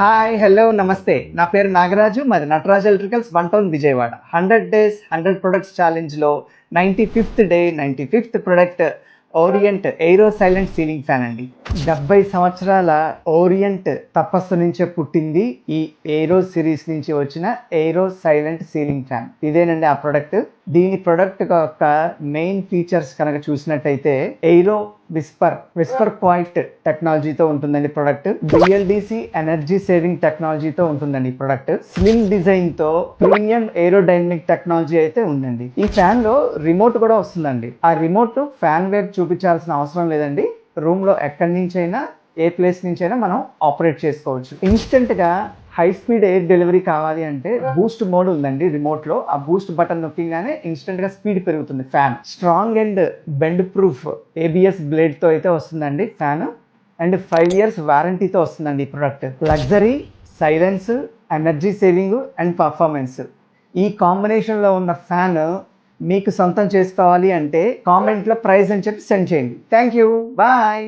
Hi, hello, నమస్తే. నా పేరు నాగరాజు. మాది Nataraj electricals, one town, Vijayawada. 100 days 100 products ఛాలెంజ్లో 95th day 95th product Orient aero silent ceiling fan అండి. 70 సంవత్సరాల ఓరియంట్ తపస్సు నుంచే పుట్టింది ఈ ఎయిరో సిరీస్ నుంచి వచ్చిన ఎయిరో సైలెంట్ సీలింగ్ ఫ్యాన్. ఇదేనండి ఆ ప్రొడక్ట్. దీని ప్రొడక్ట్ యొక్క మెయిన్ ఫీచర్స్ కనుక చూసినట్టయితే ఎయిరో విస్పర్ పాయింట్ టెక్నాలజీతో ఉంటుందండి ప్రొడక్ట్. బిఎల్డిసి ఎనర్జీ సేవింగ్ టెక్నాలజీతో ఉంటుందండి ఈ ప్రొడక్ట్. స్లిమ్ డిజైన్ తో ప్రీమియం ఏరోడైనమిక్ టెక్నాలజీ అయితే ఉందండి. ఈ ఫ్యాన్ లో రిమోట్ కూడా వస్తుందండి. ఆ రిమోట్ ఫ్యాన్ వైపు చూపించాల్సిన అవసరం లేదండి. రూమ్ లో ఎక్కడి నుంచైనా ఏ ప్లేస్ నుంచైనా మనం ఆపరేట్ చేసుకోవచ్చు. ఇన్స్టెంట్ గా హై స్పీడ్ ఎయిర్ డెలివరీ కావాలి అంటే బూస్ట్ మోడ్ ఉందండి రిమోట్ లో. ఆ బూస్ట్ బటన్ నొక్కిగానే ఇన్స్టెంట్ గా స్పీడ్ పెరుగుతుంది fan. Strong and bend proof ABS blade తో అయితే వస్తుందండి ఫ్యాన్. అండ్ 5 years వారంటీతో వస్తుందండి ఈ product. Luxury, silence, energy saving and performance, ఈ కాంబినేషన్లో ఉన్న ఫ్యాన్ మీకు సొంతం చేసుకోవాలి అంటే కామెంట్లో ప్రైస్ అని చెప్పి సెండ్ చేయండి. Thank you, bye.